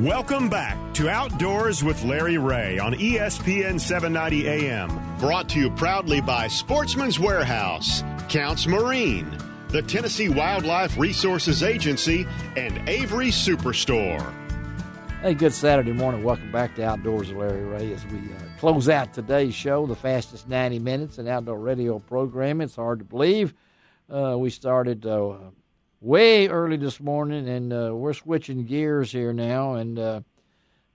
Welcome back to Outdoors with Larry Ray on ESPN 790 AM. Brought to you proudly by Sportsman's Warehouse, Counts Marine, the Tennessee Wildlife Resources Agency, and Avery Superstore. Hey, good Saturday morning. Welcome back to Outdoors with Larry Ray as we close out today's show, the fastest 90 minutes in outdoor radio programming. It's hard to believe. We started way early this morning, and we're switching gears here now and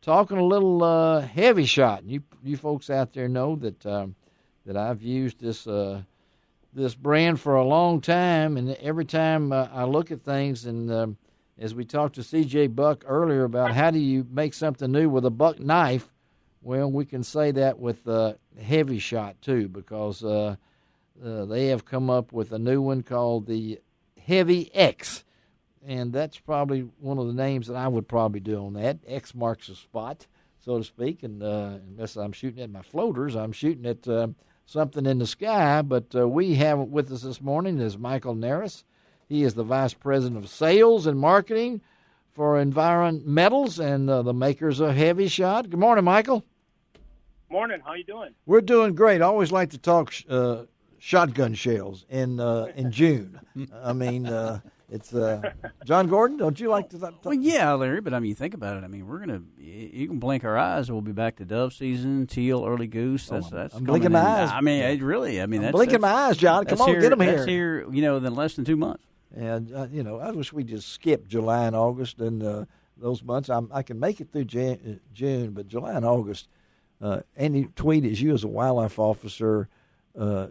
talking a little heavy shot. You folks out there know that I've used this brand for a long time, and every time I look at things, and as we talked to C.J. Buck earlier about how do you make something new with a buck knife, well, we can say that with heavy shot too, because they have come up with a new one called the Heavy X, and that's probably one of the names that I would probably do on that. X marks the spot, so to speak, and unless I'm shooting at my floaters, I'm shooting at something in the sky. But we have with us this morning is Michael Narus. He is the Vice President of Sales and Marketing for Environ Metals and the makers of Heavy Shot. Good morning, Michael. Morning. How you doing? We're doing great. I always like to talk shotgun shells in June. I mean, it's John Gordon. Don't you like to talk? Well, yeah, Larry. But I mean, you think about it. I mean, you can blink our eyes. We'll be back to dove season, teal, early goose. That's I'm blinking my eyes. I mean, it really. I mean, I'm blinking my eyes, John. Come on, get them here. That's here. In less than 2 months. And I wish we just skipped July and August and those months. I can make it through June, but July and August. Any tweet as you as a wildlife officer.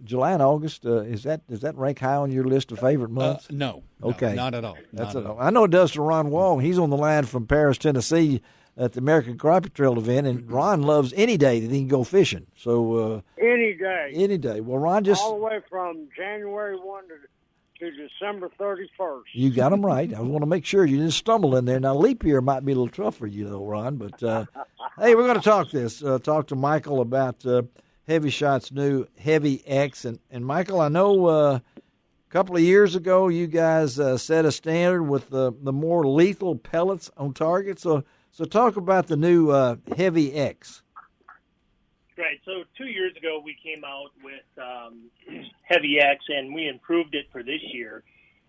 July and August, does that rank high on your list of favorite months? No. Okay. Not at all. That's it. I know it does to Ron Wall. He's on the line from Paris, Tennessee at the American Crappie Trail event, and Ron loves any day that he can go fishing. So Any day. Any day. Well, Ron just... All the way from January 1 to December 31st. You got them right. I want to make sure you didn't stumble in there. Now, leap year might be a little tough for you, though, Ron. But, hey, we're going to talk to Michael about Heavy Shot's new Heavy X. And Michael, I know a couple of years ago you guys set a standard with the more lethal pellets on target. So talk about the new Heavy X. Right. So 2 years ago we came out with Heavy X, and we improved it for this year.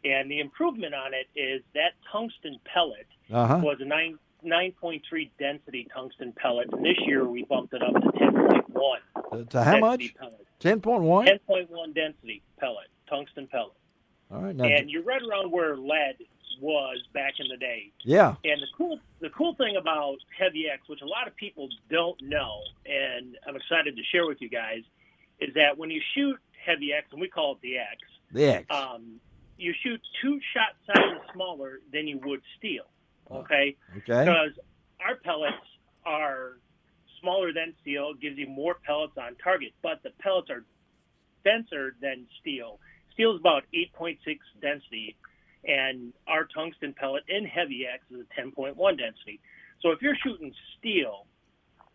And the improvement on it is that tungsten pellet was a 9.3 density tungsten pellet, and this year we bumped it up to 10.1. To how much? 10.1? 10.1 density pellet, tungsten pellet. All right. Now, and you're right around where lead was back in the day. Yeah. And the cool thing about Heavy X, which a lot of people don't know, and I'm excited to share with you guys, is that when you shoot Heavy X, and we call it the X, you shoot 2 shot sizes smaller than you would steel. Okay? Okay. Because our pellets are smaller than steel, gives you more pellets on target, but the pellets are denser than steel. Steel is about 8.6 density, and our tungsten pellet in Heavy X is a 10.1 density. So if you're shooting steel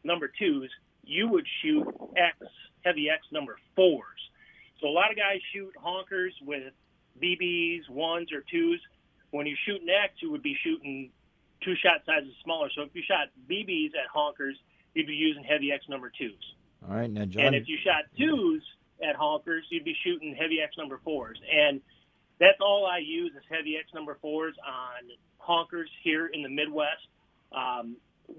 number 2s, you would shoot Heavy X number 4s. So a lot of guys shoot honkers with BBs, 1s or 2s. When you're shooting X, you would be shooting 2 shot sizes smaller. So if you shot BBs at honkers, you'd be using Heavy X number 2s. All right, now John. And if you shot 2s at honkers, you'd be shooting Heavy X number 4s. And that's all I use is Heavy X number 4s on honkers here in the Midwest.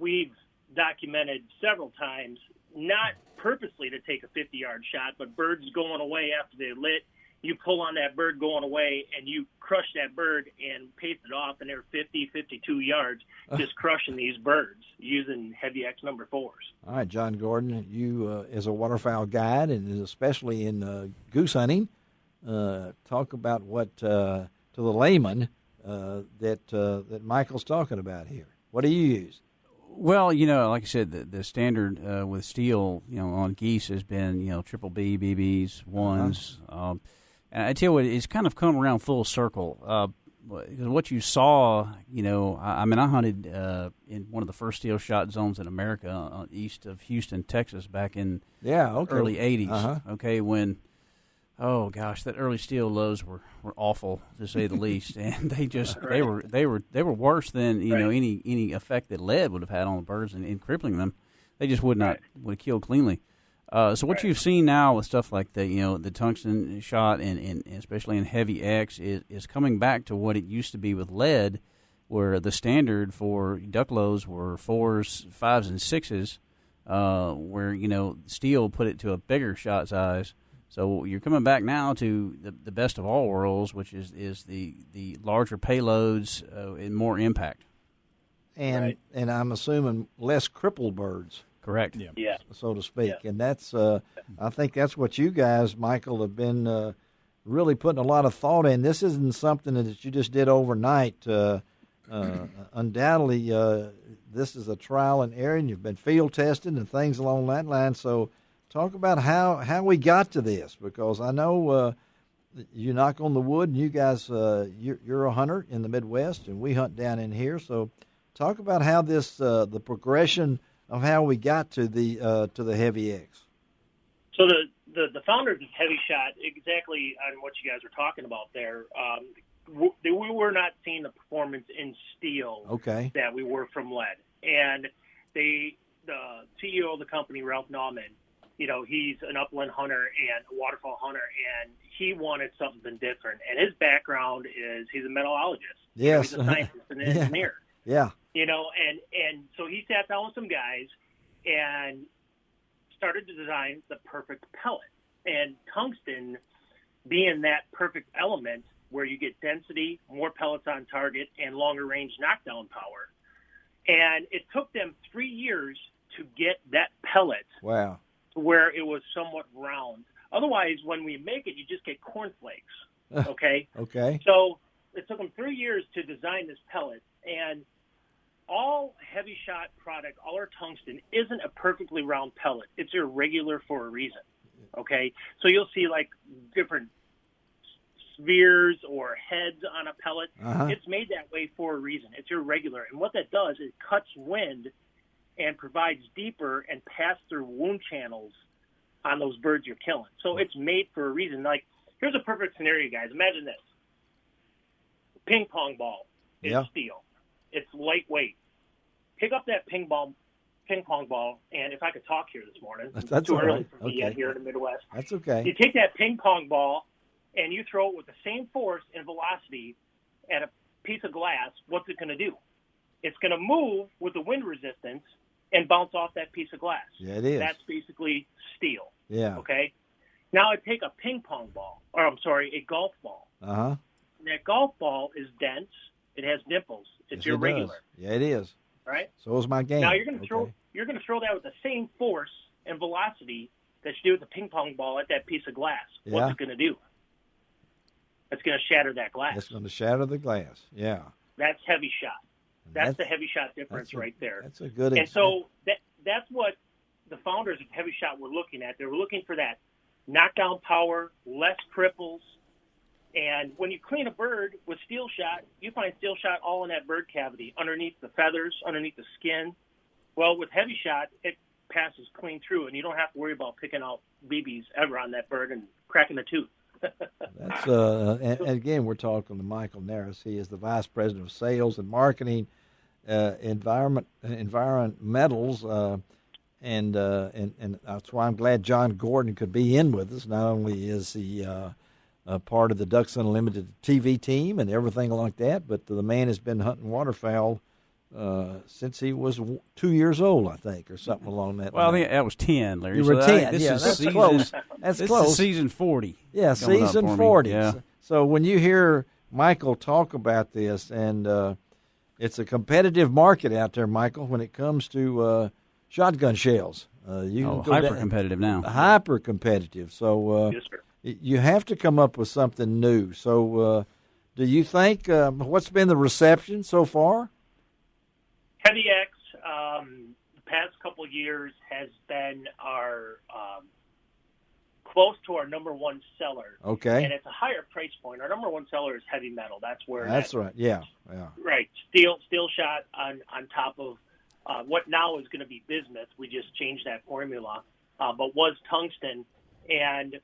We've documented several times, not purposely to take a 50-yard shot, but birds going away after they lit. You pull on that bird going away, and you crush that bird and paste it off, and they're 50, 52 yards, just crushing these birds using Heavy X number 4s. All right, John Gordon, you as a waterfowl guide, and especially in goose hunting, talk about what, to the layman, that Michael's talking about here. What do you use? Well, like I said, the standard with steel, on geese has been, triple B, BBs, 1s. And I tell you what, it's kind of come around full circle. What you saw, I hunted in one of the first steel shot zones in America east of Houston, Texas, back in early 80s. Okay, when Oh gosh, that early steel lows were awful to say the least, and they were worse than any effect that lead would have had on the birds in crippling them. They just would have killed cleanly. So what you've seen now with stuff like the tungsten shot and especially in heavy X is coming back to what it used to be with lead, where the standard for duck lows were 4s, 5s, and 6s, where steel put it to a bigger shot size. So you're coming back now to the best of all worlds, which is the larger payloads and more impact. And I'm assuming less crippled birds. Correct. Yeah. So to speak. Yeah. And that's I think that's what you guys, Michael, have been really putting a lot of thought in. This isn't something that you just did overnight. Undoubtedly, this is a trial and error, and you've been field tested and things along that line. So talk about how we got to this, because I know you knock on the wood, and you guys, you're a hunter in the Midwest, and we hunt down in here. So talk about how this the progression of how we got to the Heavy X. So the founders of Heavy Shot, exactly on what you guys are talking about there, we were not seeing the performance in steel that we were from lead. And the CEO of the company, Ralph Nauman, he's an upland hunter and a waterfowl hunter, and he wanted something different. And his background is he's a metallurgist. Yes. He's a scientist and an engineer. Yeah. And so he sat down with some guys and started to design the perfect pellet. And tungsten being that perfect element where you get density, more pellets on target, and longer range knockdown power. And it took them 3 years to get that pellet Wow. to where it was somewhat round. Otherwise, when we make it, you just get cornflakes, okay? Okay. So it took them 3 years to design this pellet, and all Heavy Shot product, all our tungsten, isn't a perfectly round pellet. It's irregular for a reason, okay? So you'll see, like, different spheres or heads on a pellet. It's made that way for a reason. It's irregular. And what that does is it cuts wind and provides deeper and pass-through wound channels on those birds you're killing. So it's made for a reason. Like, here's a perfect scenario, guys. Imagine this. Ping pong ball is steel. It's lightweight. Pick up that ping pong ball, and if I could talk here this morning, that's too all early right. for me yet here in the Midwest. That's okay. You take that ping pong ball, and you throw it with the same force and velocity at a piece of glass. What's it going to do? It's going to move with the wind resistance and bounce off that piece of glass. Yeah, it is. That's basically steel. Yeah. Okay? Now I take a a golf ball. Uh-huh. And that golf ball is dense. It has nipples. It's Yes, irregular. Yeah, it is. Right? So is my game. Now you're going to throw that with the same force and velocity that you do with the ping pong ball at that piece of glass. Yeah. What's it going to do? It's going to shatter that glass. It's going to shatter the glass. Yeah. That's Heavy Shot. That's the Heavy Shot difference right there. That's a good example. And so that's what the founders of Heavy Shot were looking at. They were looking for that knockdown power, less cripples. And when you clean a bird with steel shot, you find steel shot all in that bird cavity, underneath the feathers, underneath the skin. Well, with Heavy Shot, it passes clean through, and you don't have to worry about picking out BBs ever on that bird and cracking a tooth. That's and again, we're talking to Michael Narus. He is the Vice President of Sales and Marketing, Environmentals, and that's why I'm glad John Gordon could be in with us. Not only is he part of the Ducks Unlimited TV team and everything like that, but the man has been hunting waterfowl since he was 2 years old, I think, or something along that line. Well, I think that was 10, Larry. You were 10. That's close. That's this close. Is season 40. Yeah, season 40. Yeah. So when you hear Michael talk about this, and it's a competitive market out there, Michael, when it comes to shotgun shells. Hyper-competitive now. Hyper-competitive. So yes, sir. You have to come up with something new. So do you think, what's been the reception so far? Heavy X, the past couple of years has been our close to our number one seller. Okay. And it's a higher price point. Our number one seller is heavy metal. That's where that's right. Yeah. Right. Steel shot on top of what now is going to be bismuth. We just changed that formula, but was tungsten. And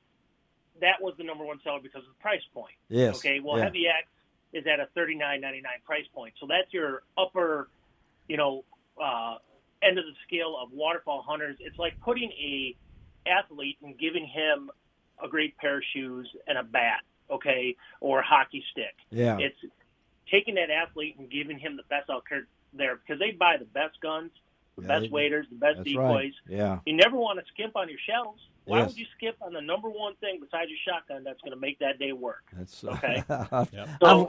that was the number one seller because of the price point. Yes. Okay. Well, Heavy X is at a $39.99 price point, so that's your upper, end of the scale of waterfowl hunters. It's like putting a athlete and giving him a great pair of shoes and a bat, okay, or a hockey stick. Yeah. It's taking that athlete and giving him the best out there because they buy the best guns, the best waders, the best decoys. Right. Yeah. You never want to skimp on your shells. Why Yes. would you skip on the number one thing besides your shotgun that's going to make that day work? That's okay. So,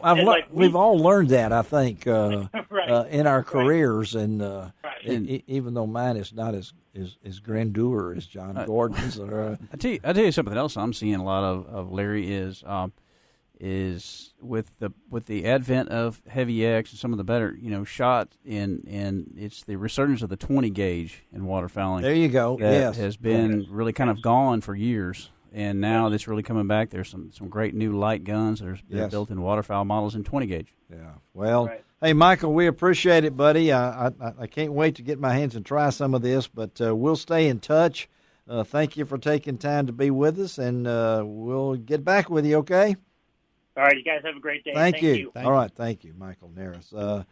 we've all learned that, I think, right. in our careers, and right. even though mine is not as grandeur as John Gordon's. I tell you something else I'm seeing a lot of Larry is with the advent of Heavy X and some of the better shots and it's the resurgence of the 20 gauge in waterfowling. There you go. That has been really kind of gone for years, and now that's really coming back. There's some great new light guns that are built in waterfowl models in 20 gauge. Yeah. Well, hey Michael, we appreciate it, buddy. I can't wait to get my hands and try some of this, but we'll stay in touch. Thank you for taking time to be with us, and we'll get back with you. Okay. All right, you guys have a great day. Thank you. All right, thank you, Michael Narus. Let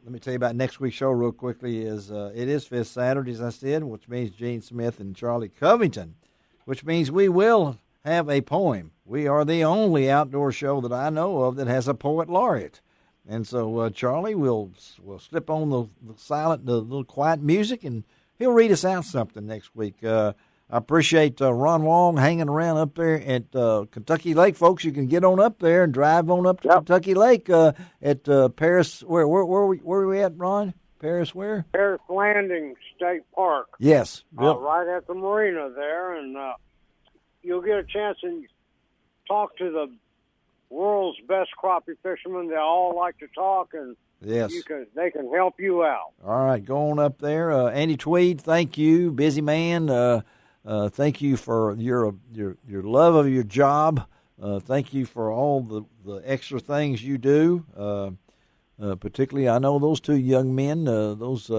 me tell you about next week's show real quickly. It is Fifth Saturday, as I said, which means Gene Smith and Charlie Covington, which means we will have a poem. We are the only outdoor show that I know of that has a poet laureate. And so Charlie will slip on the little quiet music, and he'll read us out something next week. I appreciate Ron Wong hanging around up there at Kentucky Lake, folks. You can get on up there and drive on up to Kentucky Lake at Paris. Where are we at, Ron? Paris where? Paris Landing State Park. Yes. Right at the marina there, and you'll get a chance to talk to the world's best crappie fishermen. They all like to talk, and yes, they can help you out. All right, go on up there. Andy Tweed, thank you, busy man. Thank you for your love of your job. Thank you for all the extra things you do. Particularly, I know those two young men, those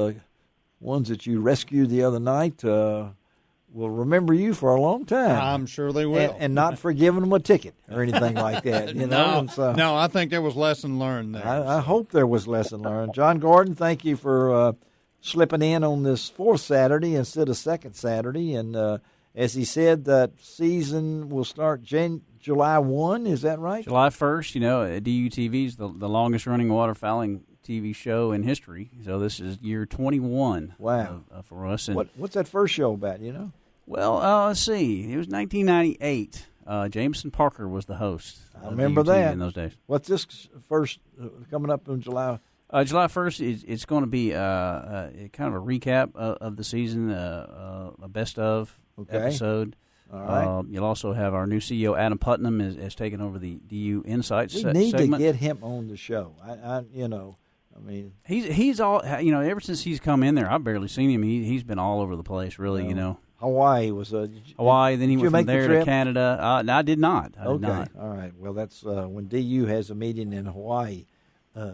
ones that you rescued the other night, will remember you for a long time. I'm sure they will. And not for giving them a ticket or anything like that. No, I think there was lesson learned there. I hope there was lesson learned. John Gordon, thank you for slipping in on this fourth Saturday instead of second Saturday. And as he said, that season will start July 1. Is that right? July 1st. DUTV is the longest-running waterfowling TV show in history. So this is year 21. Wow. For us. And what's that first show about, Well, let's see. It was 1998. Jameson Parker was the host. I remember that in those days. What's this first coming up in July? July 1st, it's going to be kind of a recap of the season, a best of episode. All right. You'll also have our new CEO, Adam Putnam, has taken over the DU Insights segment. We need to get him on the show. He's all, ever since he's come in there, I've barely seen him. He's been all over the place, really, Hawaii was Hawaii. Then he went from there to Canada. No, I did not. I did not. All right. Well, that's when DU has a meeting in Hawaii.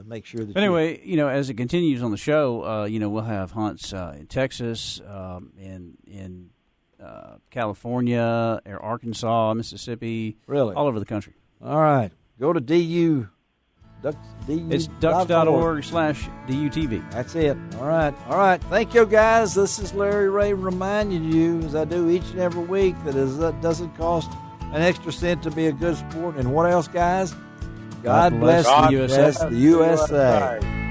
Make sure that. But anyway, as it continues on the show, we'll have hunts in Texas, in California, Arkansas, Mississippi, really all over the country. All right, go to DU. It's ducks.org/DUTV. That's it. All right. Thank you, guys. This is Larry Ray reminding you, as I do each and every week, that it doesn't cost an extra cent to be a good sport. And what else, guys? God bless the USA.